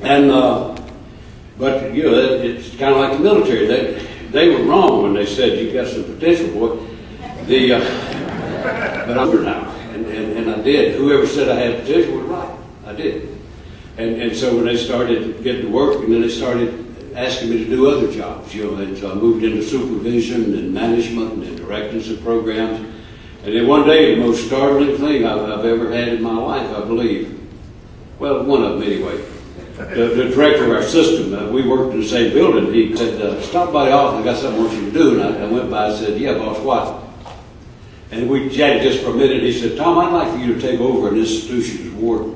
And but you know, it's kind of like the military. They were wrong when they said you got some potential, boy. But I'm here now, and I did. Whoever said I had potential was right. I did. And so when they started getting to work, and then they started asking me to do other jobs, you know, and so I moved into supervision and management and directing some programs. And then one day, the most startling thing I've ever had in my life, I believe, well, one of them anyway, the director of our system, we worked in the same building, he said, stop by the office, I got something I want you to do. And I went by and said, yeah, boss, what? And we chatted just for a minute. He said, Tom, I'd like for you to take over an institution as warden.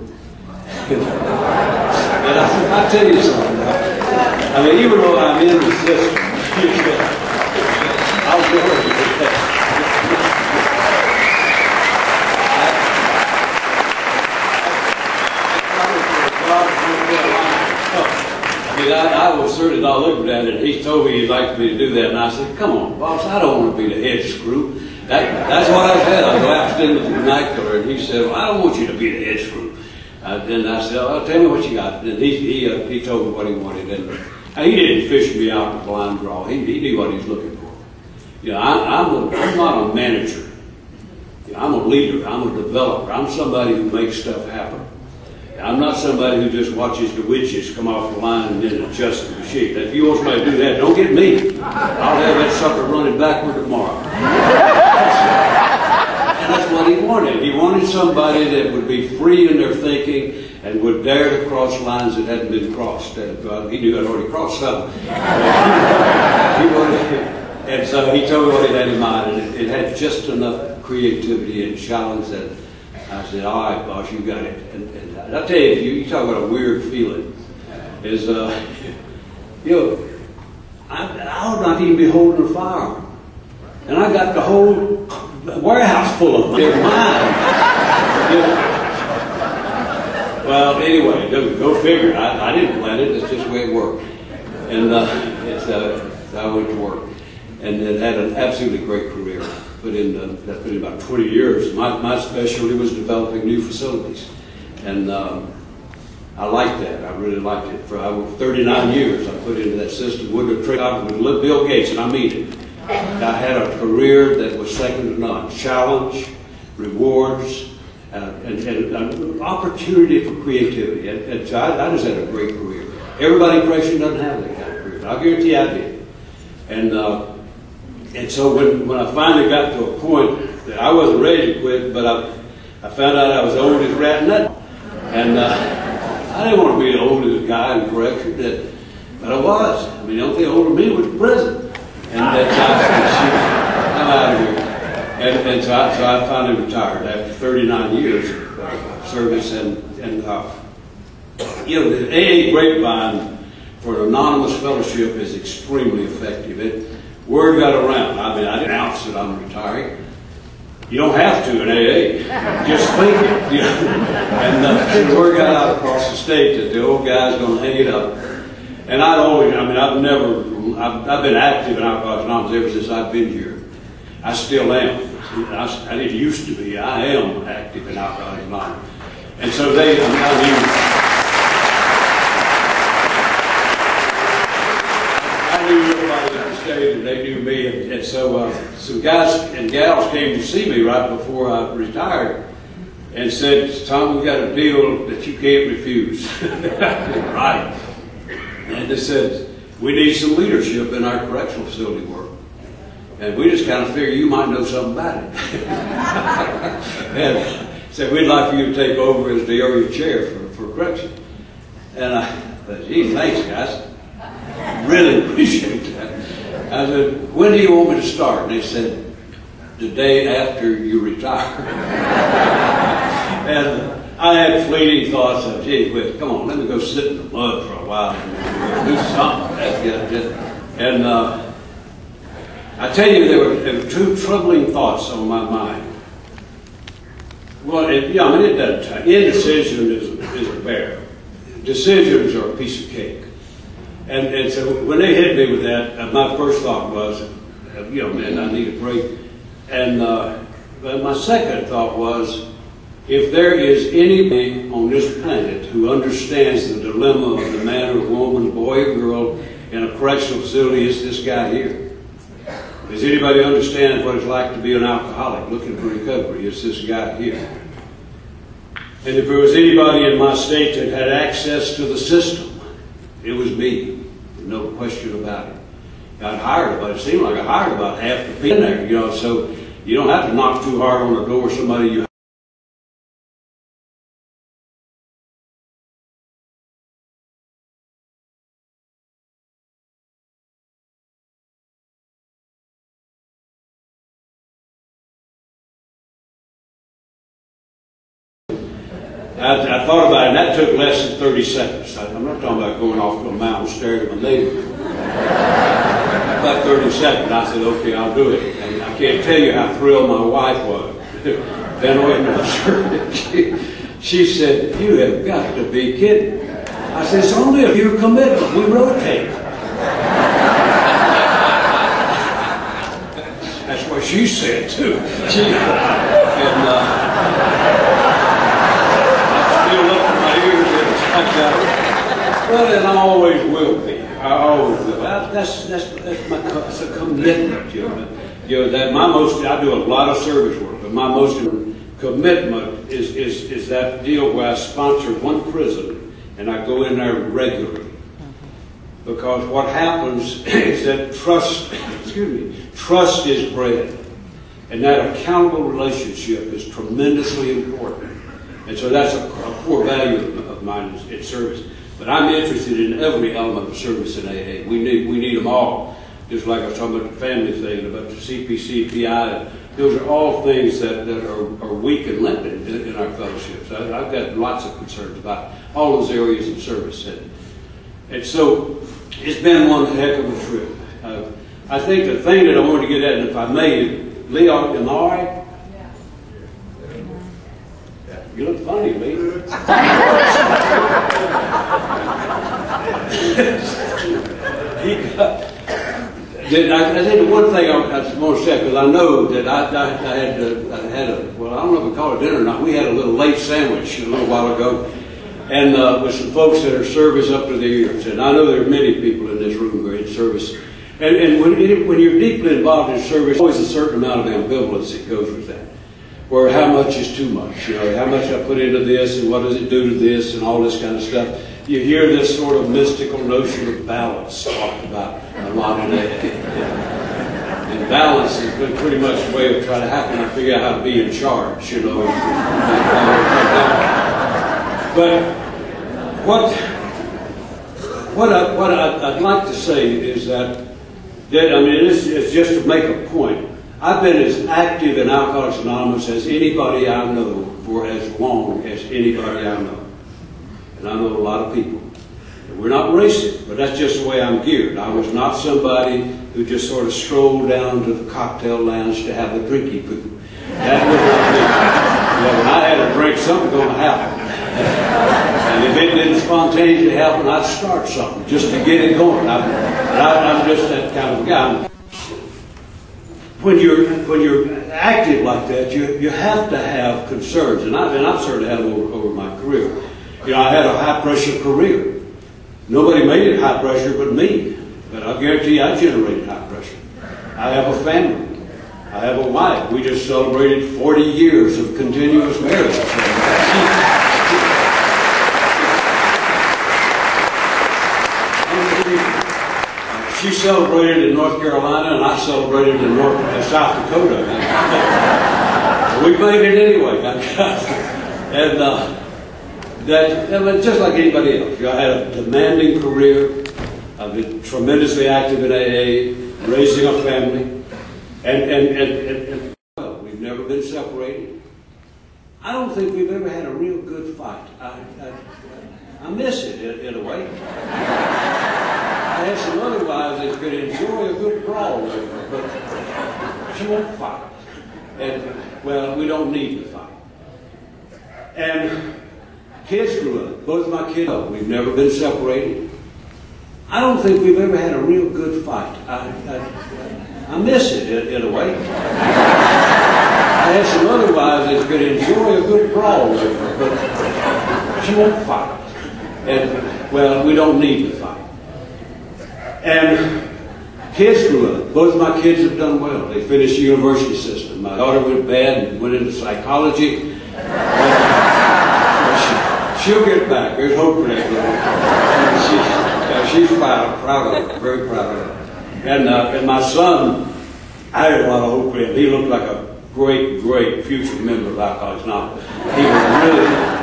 And I'll tell you something. I mean, even though I'm in the system, I'll do it. I was certainly not looking at it. He told me he'd like me to do that, and I said, come on, boss, I don't want to be the head screw. That's what I said. I lapsed into the vernacular, and he said, well, I don't want you to be the head screw. Then I said, oh, tell me what you got. And he told me what he wanted. And he didn't fish me out the blind draw. He knew what he was looking for. You know, I'm not a manager. You know, I'm a leader. I'm a developer. I'm somebody who makes stuff happen. I'm not somebody who just watches the witches come off the line and then adjust the machine. If you want somebody to do that, don't get me. I'll have that sucker running backward tomorrow. And that's what he wanted. He wanted somebody that would be free in their thinking and would dare to cross lines that hadn't been crossed. He knew I'd already crossed some. And so he told me what he had in mind, and it had just enough creativity and challenge that I said, all right, boss, you got it. And I'll tell you, you talk about a weird feeling, is, you know, I would not even be holding a firearm. And I got the whole warehouse full of them. They're mine. Well, anyway, go figure. I didn't plan it. It's just the way it worked. And I went to work. And it had an absolutely great career. Put in about 20 years. My specialty was developing new facilities. And I liked that. I really liked it. For 39 years I put into that system. Wouldn't have tricked with Bill Gates, and I mean it. I had a career that was second to none. Challenge, rewards, and opportunity for creativity. And so I just had a great career. Everybody in correction doesn't have that kind of career. I'll guarantee I did. And so when I finally got to a point that I wasn't ready to quit, but I found out I was the oldest rat in that. And I didn't want to be the oldest guy in correction, but I was. I mean, the only thing older than me was the president. And I'm out of here. And so I finally retired after 39 years of service. And you know, the AA grapevine for an anonymous fellowship is extremely effective. Word got around. I mean, I didn't announce that I'm retiring. You don't have to in AA. Just think it. You know? And the word got out across the state that the old guy's going to hang it up. And I've been active in Alcoholics Anonymous ever since I've been here. I still am. I didn't used to be. I am active in Alcoholics Anonymous. And so I knew everybody at the state, and they knew me. And so some guys and gals came to see me right before I retired and said, Tom, we got a deal that you can't refuse. Right. And they said, we need some leadership in our correctional facility work. And we just kind of figure you might know something about it. And said, we'd like for you to take over as the area chair for correction. And I said, gee, thanks, guys. Really appreciate that. I said, when do you want me to start? And they said, the day after you retire. And I had fleeting thoughts of, gee, come on, let me go sit in the mud for a while and do something. And I tell you, there were two troubling thoughts on my mind. Well, it doesn't. Indecision is a bear. Decisions are a piece of cake. And so when they hit me with that, my first thought was, man, I need a break. And but my second thought was, If there is anybody on this planet who understands the dilemma of the man or woman, boy or girl in a correctional facility, it's this guy here. Does anybody understand what it's like to be an alcoholic looking for recovery? It's this guy here. And if there was anybody in my state that had access to the system, it was me. No question about it. I'd hired about, it seemed like I hired about half the people there, you know, so you don't have to knock too hard on the door of somebody you I thought about it, and that took less than 30 seconds. I'm not talking about going off to a mountain staring at my neighbor. About 30 seconds, I said, okay, I'll do it. And I can't tell you how thrilled my wife was. Then went to her. She said, you have got to be kidding. I said, it's only a year commitment. We rotate. That's what she said, too. Well, and I always will be. I always will. That's a commitment, you know. That my most, I do a lot of service work, but my most commitment is that deal where I sponsor one prison and I go in there regularly. Because what happens is that trust is bred, and that accountable relationship is tremendously important. And so that's a core value of mine is service. But I'm interested in every element of service in AA. We need them all. Just like I was talking about the family thing, about the CPC, PI. Those are all things that are weak and limited in our fellowships. I've got lots of concerns about all those areas of service. And so it's been one heck of a trip. I think the thing that I wanted to get at, and if I may, Leo, am I all right? You look funny, Lee. I think the one thing I want to say, because I know that I had a, well, I don't know if we call it dinner or not. We had a little late sandwich a little while ago, and with some folks that are service up to their ears. And I know there are many people in this room who are in service. And when you're deeply involved in service, there's always a certain amount of ambivalence that goes with that. Where how much is too much, you know, how much I put into this and what does it do to this and all this kind of stuff. You hear this sort of mystical notion of balance talked about a lot in AA. And balance is pretty much a way of trying to, how can I figure out how to be in charge, you know. But what I'd like to say is that I mean, it's just to make a point. I've been as active in Alcoholics Anonymous as anybody I know for as long as anybody I know. And I know a lot of people. And we're not racist, but that's just the way I'm geared. I was not somebody who just sort of strolled down to the cocktail lounge to have a drinky poo. That was not me. You know, when I had a drink, something's going to happen. And if it didn't spontaneously happen, I'd start something just to get it going. I'm just that kind of guy. When you're active like that, you have to have concerns, and I've certainly had them over my career. You know, I had a high pressure career. Nobody made it high pressure but me. But I guarantee you, I generated high pressure. I have a family. I have a wife. We just celebrated 40 years of continuous marriage. She celebrated in North Carolina, and I celebrated in South Dakota. We made it anyway. And just like anybody else, I had a demanding career. I've been tremendously active in AA, raising a family, and well, we've never been separated. I don't think we've ever had a real good fight. I miss it in a way. I had some other wives that could enjoy a good brawl with her, but she won't fight. And, well, we don't need to fight. And kids grew up. Both of my kids, we've never been separated. I don't think we've ever had a real good fight. I miss it in a way. I had some other wives that could enjoy a good brawl with her, but she won't fight. And, well, we don't need to fight. And kids grew up. Both of my kids have done well. They finished the university system. My daughter went bad and went into psychology. She'll get back. There's hope for that girl. She's proud of her, very proud of her. And my son, I had a lot of hope for him. He looked like a great future member of Alcoholics Anonymous.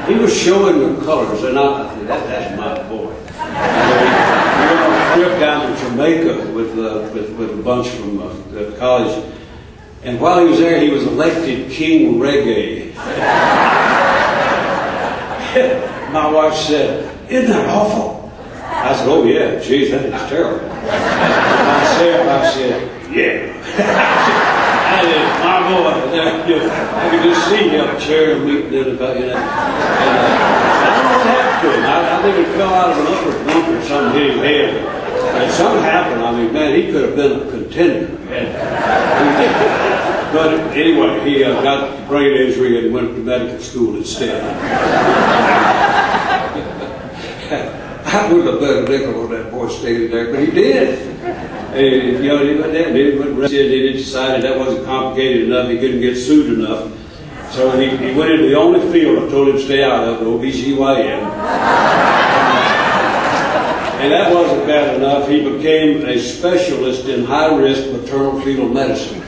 He was showing the colors, and I said, that's my boy. We went on a trip down to Jamaica with a bunch from the college, and while he was there, he was elected King Reggae. My wife said, "Isn't that awful?" I said, "Oh yeah, geez, that is terrible." And I said, "Yeah." That is my boy. I could just see him chairing meeting about, you know. And, I don't know what happened to him. I think he fell out of an upward bump or something, hit his head. And something happened. I mean, man, he could have been a contender. But anyway, he got brain injury and went to medical school instead. I wouldn't have bet a nickel on that boy staying there, but he did. And, you know, he went there and he went arrested. He decided that wasn't complicated enough. He couldn't get sued enough. So he went into the only field I told him to stay out of, OBGYN. And that wasn't bad enough. He became a specialist in high-risk maternal fetal medicine.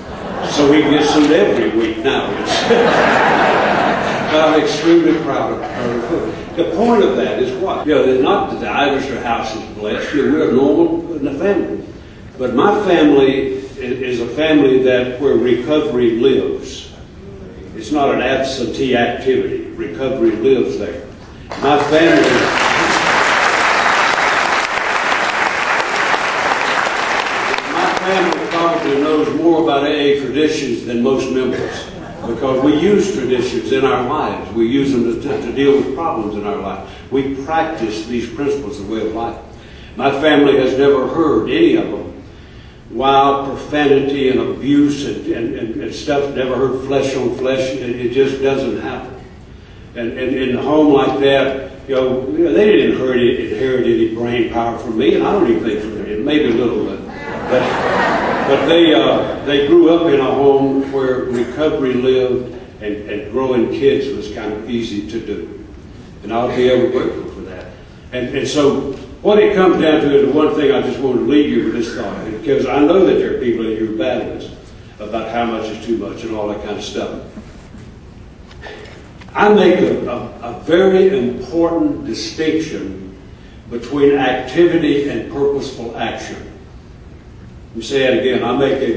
So he gets sued every week now. But I'm extremely proud of her. The point of that is what? You know, not that the Iverson house is blessed. You know, we're normal in the family. But my family is a family where recovery lives. It's not an absentee activity. Recovery lives there. My family probably knows more about AA traditions than most members, because we use traditions in our lives. We use them to deal with problems in our life. We practice these principles of way of life. My family has never heard any of them. Wild profanity and abuse and stuff, never heard flesh on flesh. It just doesn't happen. And in a home like that, you know, they didn't inherit any brain power from me, and I don't even think from them. Maybe a little bit. But they grew up in a home where recovery lived, and growing kids was kind of easy to do. And I'll be ever grateful for that. And so what it comes down to, and the one thing I just want to leave you with this thought, because I know that there are people in your battles about how much is too much and all that kind of stuff. I make a very important distinction between activity and purposeful action. Let me say that again. I make a